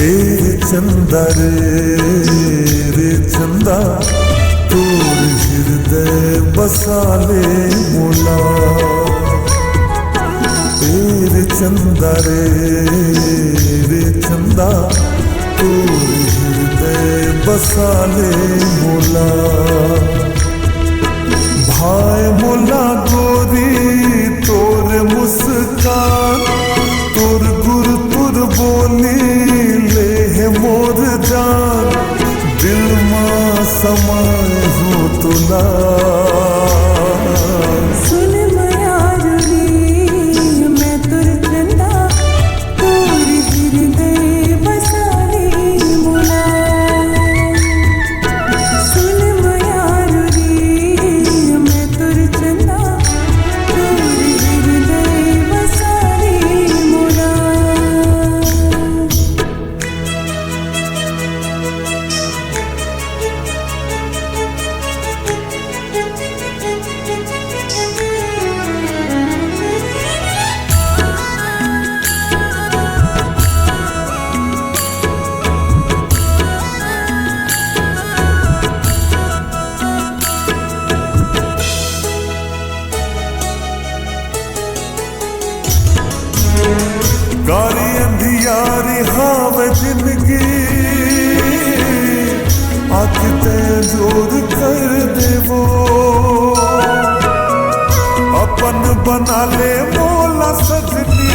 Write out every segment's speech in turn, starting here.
चंदा रे चंदा तोर हृदय बसा ले मोला। रे चंदा रे चंदा तोर हृदय बसा ले मोला। भाई मोला गोरी तोर मुस्कान तोर गुर तुर बोली ले है मोर जान दिल मां समाए हो तुला। सुन मयारुरी मैं तुर चंदा तोर हृदय बसा ले मोला। सुन मयारुरी मैं तुर चंदा तोर हृदय बसा ले मोला। गारी अंधियारी हाव जिंदगी आँख ते जोर कर देवो। अपन बना ले मोला सजनी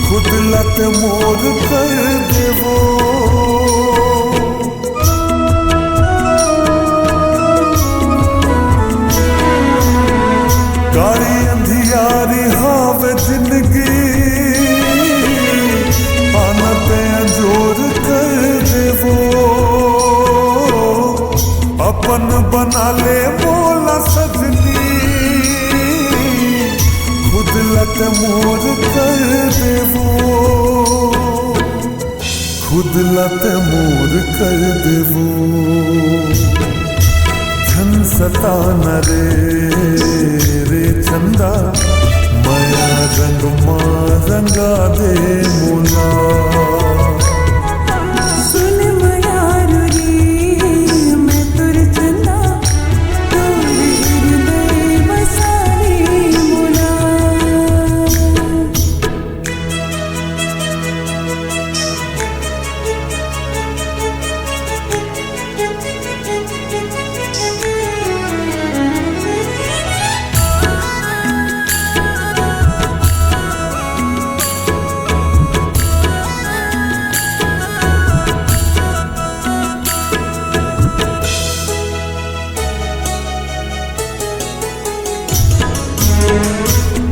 खुद लत मोर कर देवो। गारी अंधियारी हाव जिंदगी आनत जोर कर देवो। अपन बना ले मोला सजनी खुद लत मोर कर देवो। खुद लत मोर कर देवो। छन सताना रे चंदा माया रंग मां रंगा दे मोला। सुन मयारुरी मैं तुर चंदा तोर हृदय बसा ले मोला।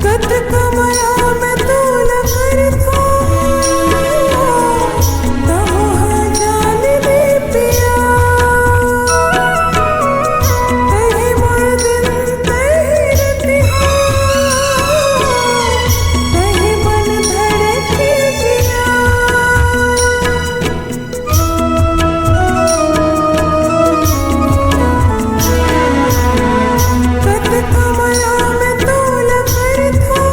कत कमरा में तूल कर थो तमोहा जान भी पिया। कहीं मोर दिल कहीं रतिहा कहीं मन धड़के जिया। कत कमरा में तूल कर थो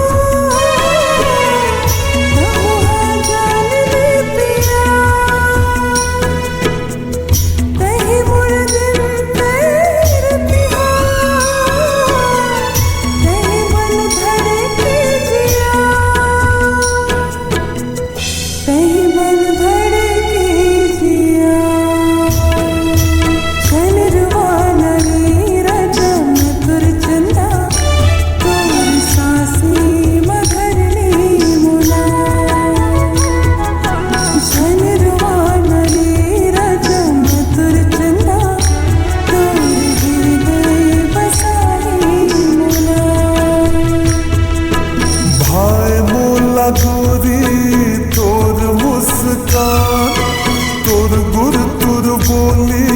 तमोहा जान भी पिया। कहीं मोर दिल कहीं रतिहा कहीं मन धड़के जिया। कहीं मन धड़के जिया। छन रुवाना रे राजा मैं तुर चंदा तोर सांसी मधर ले मोला। छन रुवाना रे राजा मैं तुर चंदा तोर हृदय बसा ले मोला। भाई मोला गोरी तोर मुस्कान तोर गुर तुर बोली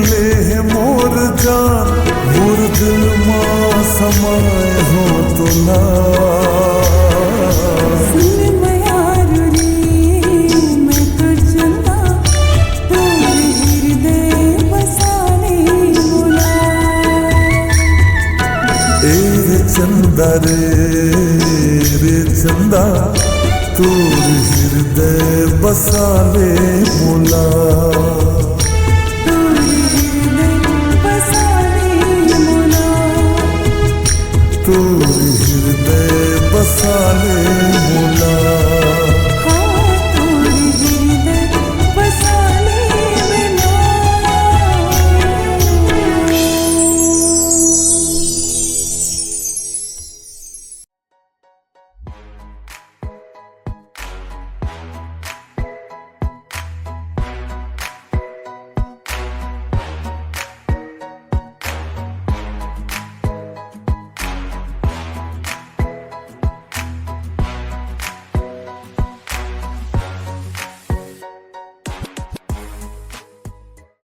ले है मोर जान मोर दिल मां समाए हो तुला। सुन मयारुरी मैं तुर चंदा तोर हृदय बसा ले मोला। रे चंदा रे चंदा तूर हृदय बसाले मुला